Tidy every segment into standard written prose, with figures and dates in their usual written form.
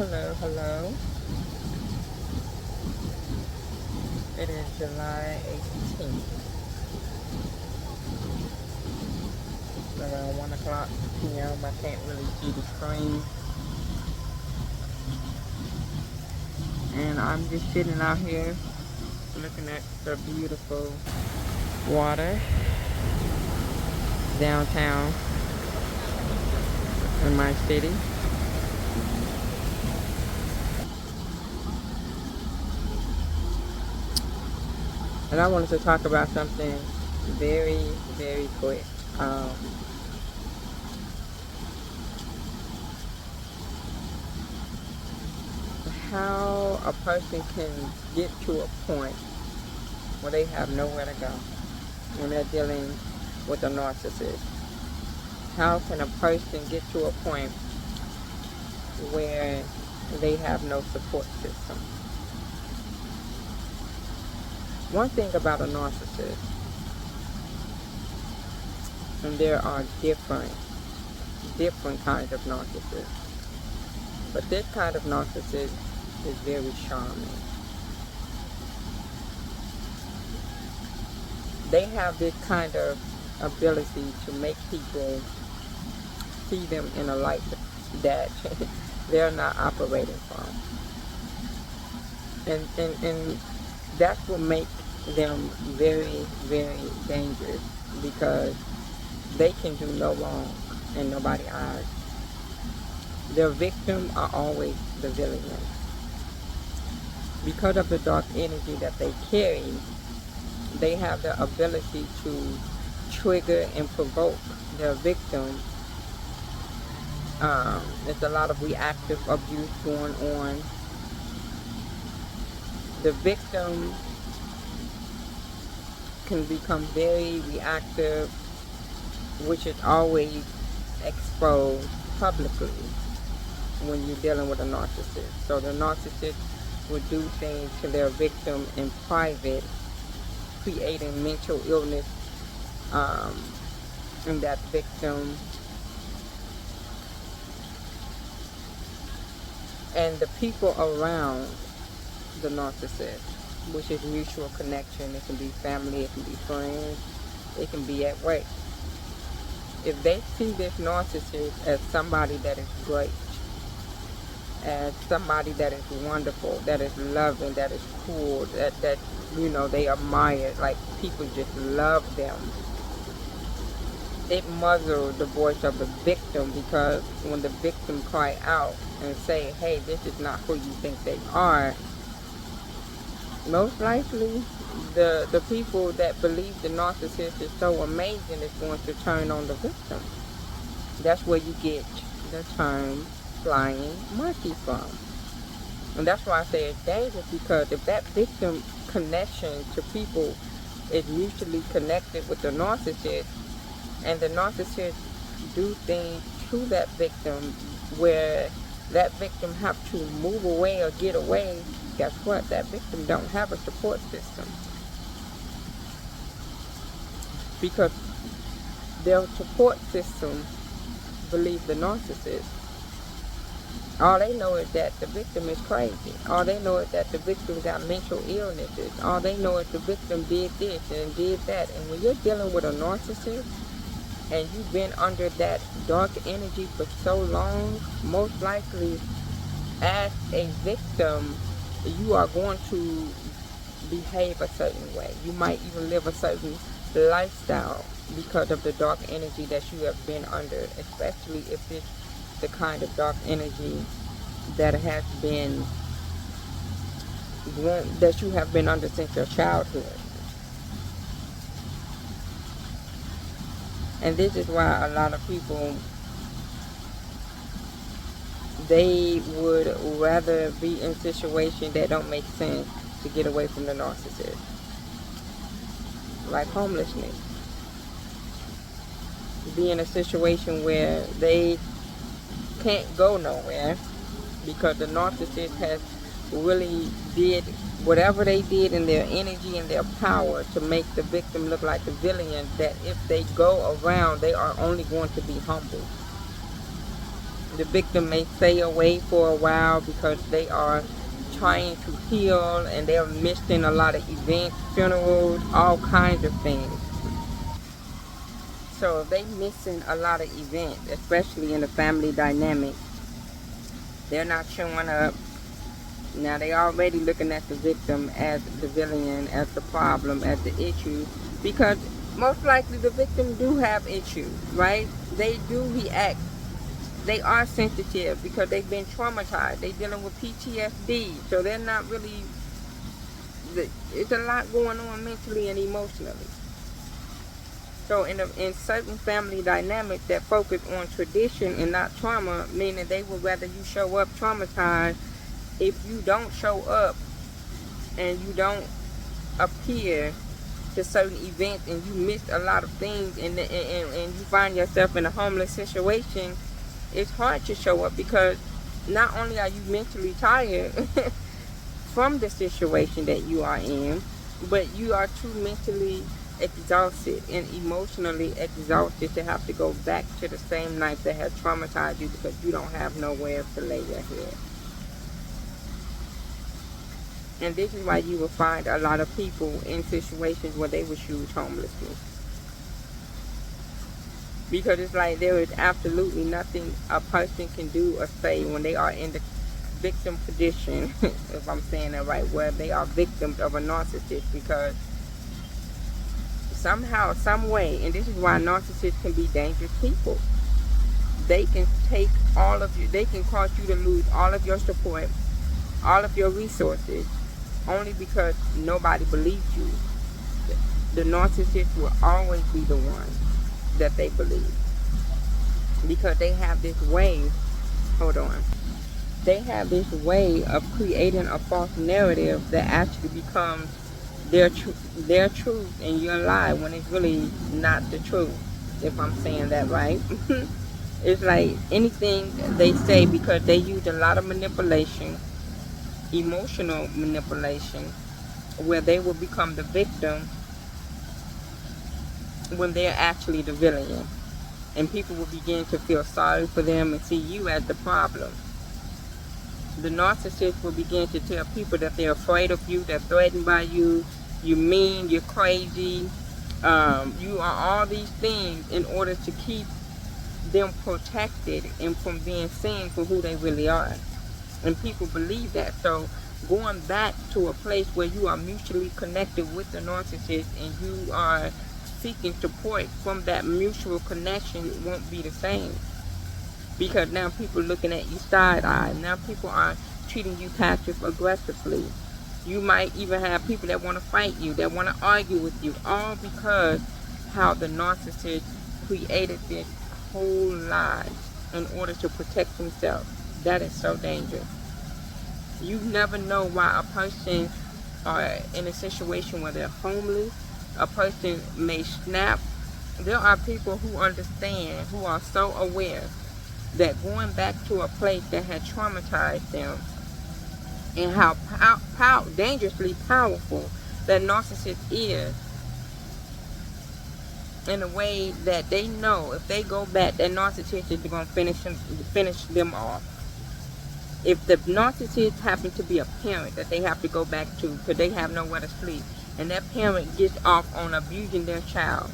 Hello. It is July 18th, around 1 o'clock p.m. I can't really see the screen. And I'm just sitting out here looking at the beautiful water downtown in my city. And I wanted to talk about something very, very quick. How a person can get to a point where they have nowhere to go when they're dealing with a narcissist. How can a person get to a point where they have no support system? One thing about a narcissist, and there are different kinds of narcissists, but this kind of narcissist is very charming. They have this kind of ability to make people see them in a light that they're not operating from. And that's what makes them very, very dangerous, because they can do no wrong in nobody's eyes. Their victims are always the villain. Because of the dark energy that they carry, they have the ability to trigger and provoke their victim. There's a lot of reactive abuse going on. The victim can become very reactive, which is always exposed publicly when you're dealing with a narcissist. So the narcissist would do things to their victim in private, creating mental illness in that victim. And the people around the narcissist, which is mutual connection. It can be family, it can be friends, it can be at work. If they see this narcissist as somebody that is great, as somebody that is wonderful, that is loving, that is cool, that they admire, like people just love them, it muzzles the voice of the victim, because when the victim cry out and say, hey, this is not who you think they are, most likely the people that believe the narcissist is so amazing is going to turn on the victim. That's where you get the term flying monkey from. And that's why I say it's dangerous, because if that victim connection to people is mutually connected with the narcissist, and the narcissist do things to that victim where that victim have to move away or get away, guess what? That victim don't have a support system, because their support system believes the narcissist. All they know is that the victim is crazy. All they know is that the victim got mental illnesses. All they know is the victim did this and did that. And when you're dealing with a narcissist and you've been under that dark energy for so long, most likely as a victim, you are going to behave a certain way. You might even live a certain lifestyle because of the dark energy that you have been under, especially if it's the kind of dark energy that has been that you have been under since your childhood. And this is why a lot of people, they would rather be in situations that don't make sense to get away from the narcissist, like homelessness. Be in a situation where they can't go nowhere because the narcissist has really did whatever they did in their energy and their power to make the victim look like the villain, that if they go around, they are only going to be humbled. The victim may stay away for a while because they are trying to heal and they're missing a lot of events, funerals, all kinds of things. So if they missing a lot of events, especially in the family dynamic, they're not showing up. Now they already looking at the victim as the villain, as the problem, as the issue, because most likely the victim do have issues, right? They do react. They are sensitive because they've been traumatized. They're dealing with PTSD, so they're not really. It's a lot going on mentally and emotionally. So in certain family dynamics that focus on tradition and not trauma, meaning they would rather you show up traumatized. If you don't show up and you don't appear to certain events and you miss a lot of things and you find yourself in a homeless situation, it's hard to show up because not only are you mentally tired from the situation that you are in, but you are too mentally exhausted and emotionally exhausted to have to go back to the same life that has traumatized you because you don't have nowhere to lay your head. And this is why you will find a lot of people in situations where they will choose homelessness. Because it's like there is absolutely nothing a person can do or say when they are in the victim position, if I'm saying that right, where they are victims of a narcissist, because somehow, some way, and this is why narcissists can be dangerous people. They can take all of you, they can cause you to lose all of your support, all of your resources, only because nobody believes you. The narcissist will always be the one that they believe. Because they have this way, they have this way of creating a false narrative that actually becomes their truth and your lie when it's really not the truth, if I'm saying that right. It's like anything they say, because they use a lot of manipulation, emotional manipulation, where they will become the victim when they're actually the villain. And people will begin to feel sorry for them and see you as the problem. The narcissist will begin to tell people that they're afraid of you, they're threatened by you, you're mean, you're crazy, you are all these things in order to keep them protected and from being seen for who they really are. And people believe that. So going back to a place where you are mutually connected with the narcissist and you are seeking support from that mutual connection won't be the same. Because now people looking at you side-eye. Now people are treating you passive-aggressively. You might even have people that want to fight you, that want to argue with you, all because how the narcissist created this whole lie in order to protect himself. That is so dangerous. You never know why a person are in a situation where they're homeless. A person may snap. There are people who understand, who are so aware that going back to a place that had traumatized them, and how dangerously powerful that narcissist is, in a way that they know if they go back, that narcissist is going to finish them off. If the narcissist happens to be a parent that they have to go back to because they have nowhere to sleep, and that parent gets off on abusing their child,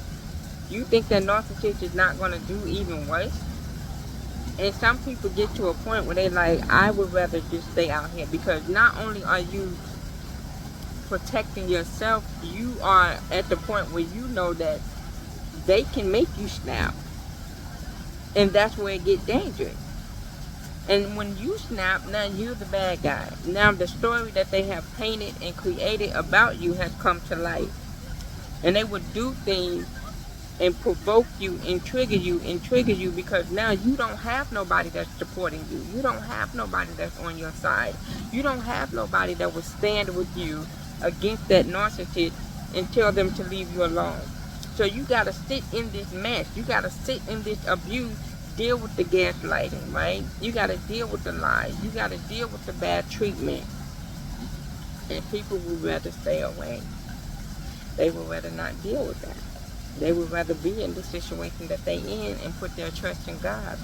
you think that narcissist is not going to do even worse? And some people get to a point where they like, I would rather just stay out here, because not only are you protecting yourself, you are at the point where you know that they can make you snap. And that's where it gets dangerous. And when you snap, now you're the bad guy. Now the story that they have painted and created about you has come to life. And they would do things and provoke you and trigger you because now you don't have nobody that's supporting you. You don't have nobody that's on your side. You don't have nobody that will stand with you against that narcissist and tell them to leave you alone. So you got to sit in this mess. You got to sit in this abuse, deal with the gaslighting, right? You got to deal with the lies. You got to deal with the bad treatment. And people would rather stay away. They would rather not deal with that. They would rather be in the situation that they in and put their trust in God.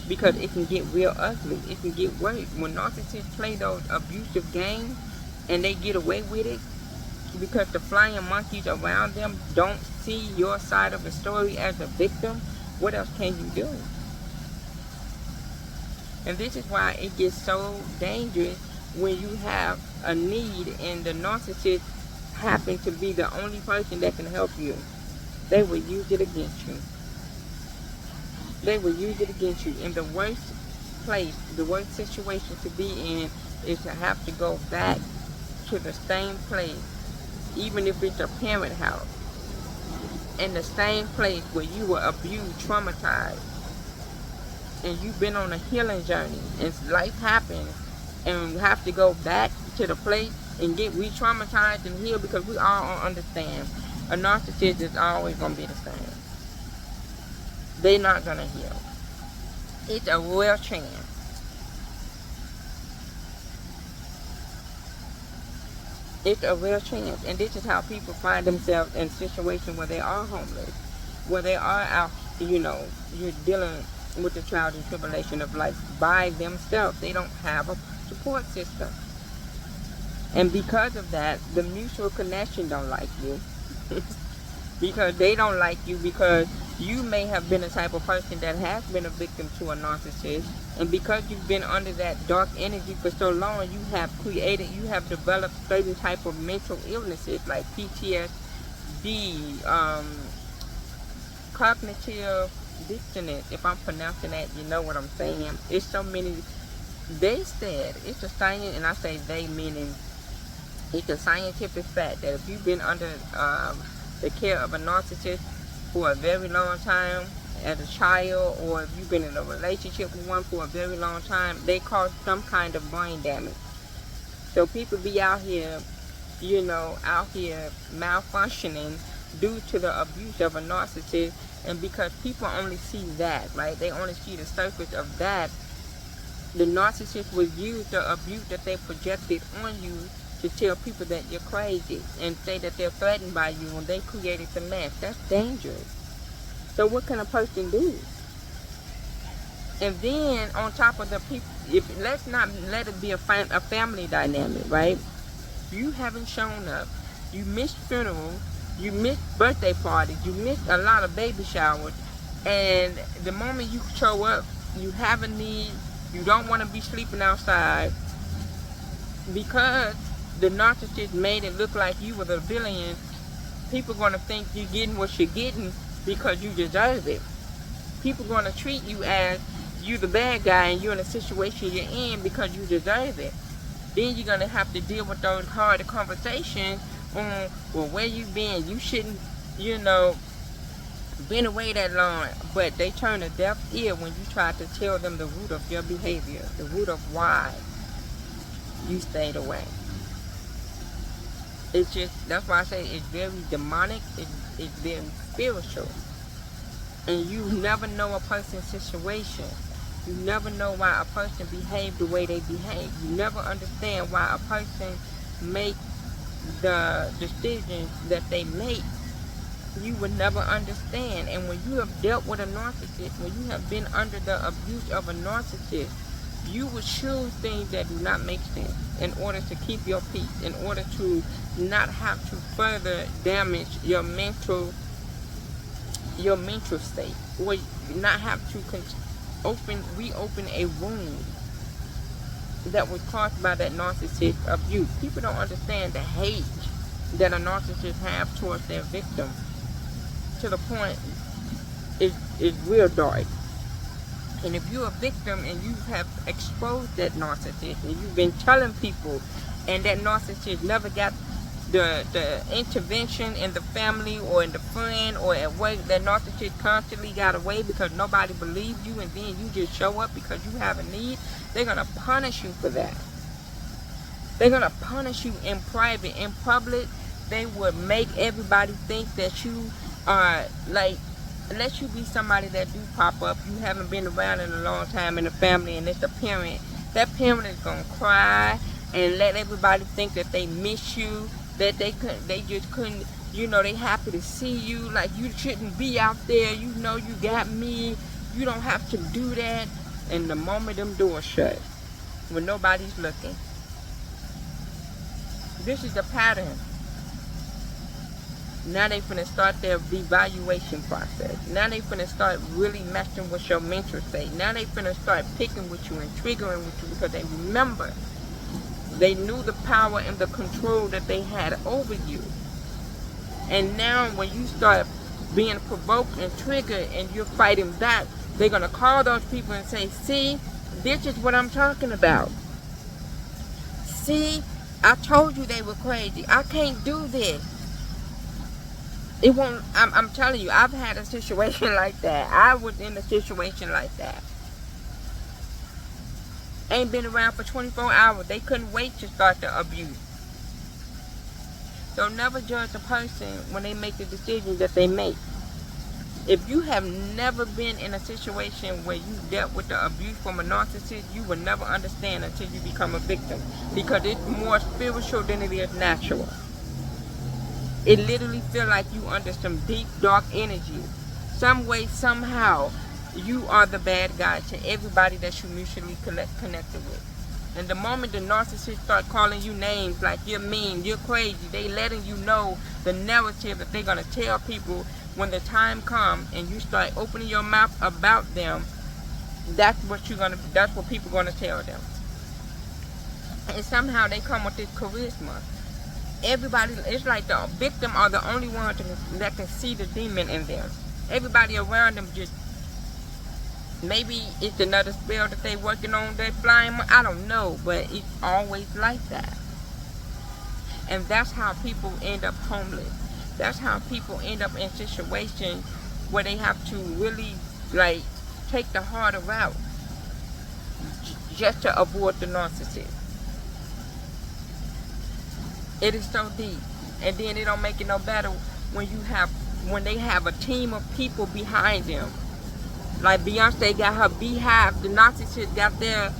because it can get real ugly. It can get worse. When narcissists play those abusive games and they get away with it because the flying monkeys around them don't see your side of the story as a victim, what else can you do? And this is why it gets so dangerous when you have a need and the narcissist happen to be the only person that can help you. They will use it against you. They will use it against you. In the worst place, the worst situation to be in is to have to go back to the same place, even if it's a parent house, in the same place where you were abused, traumatized, and you've been on a healing journey, and life happens, and you have to go back to the place and get re-traumatized and healed, because we all understand a narcissist is always going to be the same. They're not going to heal. It's a real chance. It's a real chance. And this is how people find themselves in situations where they are homeless, where they are out, you're dealing with the trials and tribulation of life by themselves. They don't have a support system. And because of that, the mutual connection don't like you. Because they don't like you, because you may have been the type of person that has been a victim to a narcissist, and because you've been under that dark energy for so long, you have developed certain type of mental illnesses like PTSD, cognitive dissonance. If I'm pronouncing that, you know what I'm saying. It's so many. They said, it's a science, and I say they meaning it's a scientific fact that if you've been under the care of a narcissist for a very long time as a child, or if you've been in a relationship with one for a very long time, they cause some kind of brain damage. So people be out here malfunctioning due to the abuse of a narcissist. And because people only see that, right? They only see the surface of that. The narcissist will use the abuse that they projected on you to tell people that you're crazy and say that they're threatened by you when they created the mess. That's dangerous. So what can a person do? And then on top of the people, let's not let it be a family dynamic, right? You haven't shown up. You missed funerals. You missed birthday parties. You missed a lot of baby showers. And the moment you show up, you have a need. You don't want to be sleeping outside. Because the narcissist made it look like you were the villain, people are going to think you're getting what you're getting because you deserve it. People are going to treat you as you the bad guy and you're in a situation you're in because you deserve it. Then you're going to have to deal with those hard conversations on, well, where you been? You shouldn't, been away that long. But they turn a deaf ear when you try to tell them the root of your behavior, the root of why you stayed away. It's just, that's why I say it's very demonic, it's very spiritual. And you never know a person's situation. You never know why a person behaves the way they behave. You never understand why a person makes the decisions that they make. You will never understand. And when you have dealt with a narcissist, when you have been under the abuse of a narcissist, you will choose things that do not make sense in order to keep your peace, in order to not have to further damage your mental state, or not have to reopen a wound that was caused by that narcissist abuse. People don't understand the hate that a narcissist have towards their victim. To the point, it's real dark. And if you're a victim and you have exposed that narcissist and you've been telling people, and that narcissist never got the intervention in the family or in the friend or at work, that narcissist constantly got away because nobody believed you, and then you just show up because you have a need, they're going to punish you for that. They're going to punish you in private. In public, they would make everybody think that you are like, unless you be somebody that do pop up, you haven't been around in a long time in the family, and it's a parent, that parent is going to cry and let everybody think that they miss you, that they just couldn't, they happy to see you, like you shouldn't be out there, you got me, you don't have to do that. And the moment them doors shut, when nobody's looking, this is the pattern. Now they finna start their evaluation process. Now they finna start really messing with your mental state. Now they finna start picking with you and triggering with you because they remember. They knew the power and the control that they had over you. And now when you start being provoked and triggered and you're fighting back, they're gonna call those people and say, see, this is what I'm talking about. See, I told you they were crazy. I can't do this. It won't. I'm telling you, I've had a situation like that. I was in a situation like that. Ain't been around for 24 hours. They couldn't wait to start the abuse. So never judge a person when they make the decisions that they make. If you have never been in a situation where you dealt with the abuse from a narcissist, you will never understand until you become a victim. Because it's more spiritual than it is natural. It literally feels like you under some deep, dark energy. Some way, somehow, you are the bad guy to everybody that you mutually connected with. And the moment the narcissist start calling you names like you're mean, you're crazy, they letting you know the narrative that they're going to tell people when the time comes and you start opening your mouth about them, that's what people are going to tell them. And somehow they come with this charisma. Everybody, it's like the victim are the only ones that can see the demon in them. Everybody around them just, maybe it's another spell that they working on, they're flying, I don't know, but it's always like that. And that's how people end up homeless. That's how people end up in situations where they have to really, like, take the harder route just to avoid the narcissist. It is so deep. And then it don't make it no better when they have a team of people behind them. Like Beyonce got her beehive, the narcissist got their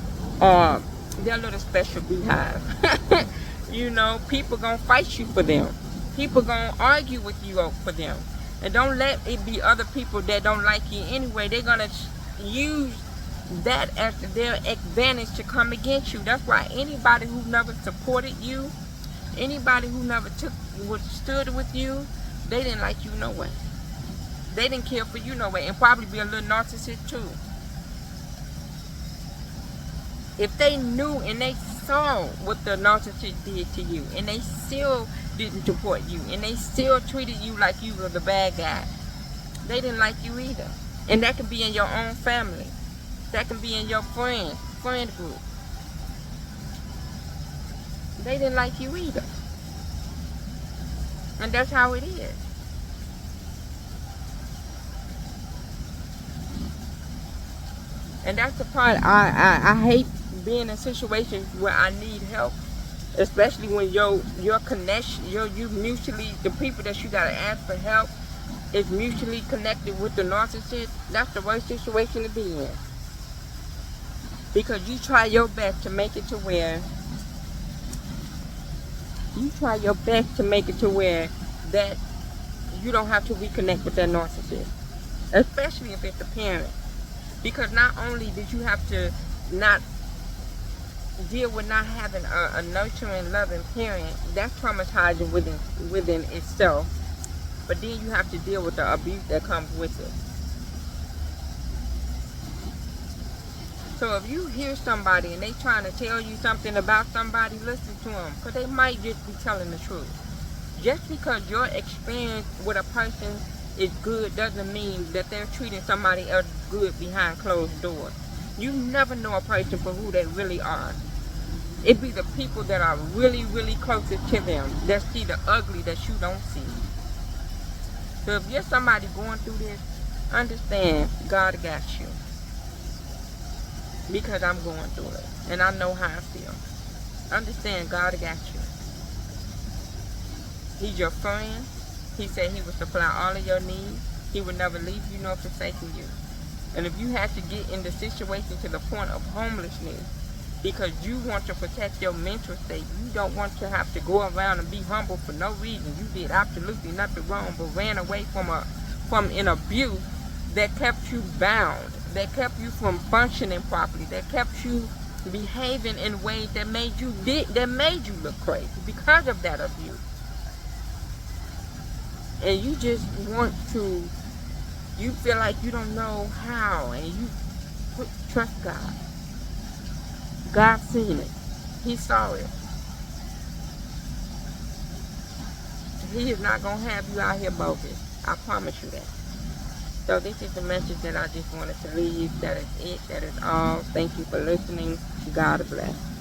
little special beehive. You know, people gonna fight you for them. People gonna argue with you for them. And don't let it be other people that don't like you anyway. They're gonna use that as their advantage to come against you. That's why anybody who never supported you, anybody who never stood with you, they didn't like you no way. They didn't care for you no way, and probably be a little narcissist too. If they knew and they saw what the narcissist did to you, and they still didn't support you, and they still treated you like you were the bad guy, they didn't like you either. And that can be in your own family. That can be in your friend group. They didn't like you either. And that's how it is. And that's the part I hate being in situations where I need help, especially when your connection, you mutually, the people that you gotta ask for help is mutually connected with the narcissist. That's the worst situation to be in, because you try your best to make it to where that you don't have to reconnect with that narcissist, especially if it's a parent. Because not only did you have to not deal with not having a nurturing, loving parent, that's traumatizing within itself. But then you have to deal with the abuse that comes with it. So if you hear somebody and they trying to tell you something about somebody, listen to them, because they might just be telling the truth. Just because your experience with a person is good doesn't mean that they're treating somebody else good behind closed doors. You never know a person for who they really are. It be the people that are really, really closest to them that see the ugly that you don't see. So if you're somebody going through this, understand God got you. Because I'm going through it, and I know how I feel. Understand, God got you. He's your friend. He said he would supply all of your needs. He would never leave you nor forsake you. And if you have to get in the situation to the point of homelessness because you want to protect your mental state, you don't want to have to go around and be humble for no reason. You did absolutely nothing wrong but ran away from an abuse that kept you bound, that kept you from functioning properly, that kept you behaving in ways that made you look crazy because of that abuse. And you just want to, you feel like you don't know how, and you trust God. God seen it. He saw it. He is not going to have you out here bogus. I promise you that. So this is the message that I just wanted to leave. That is it. That is all. Thank you for listening. God bless.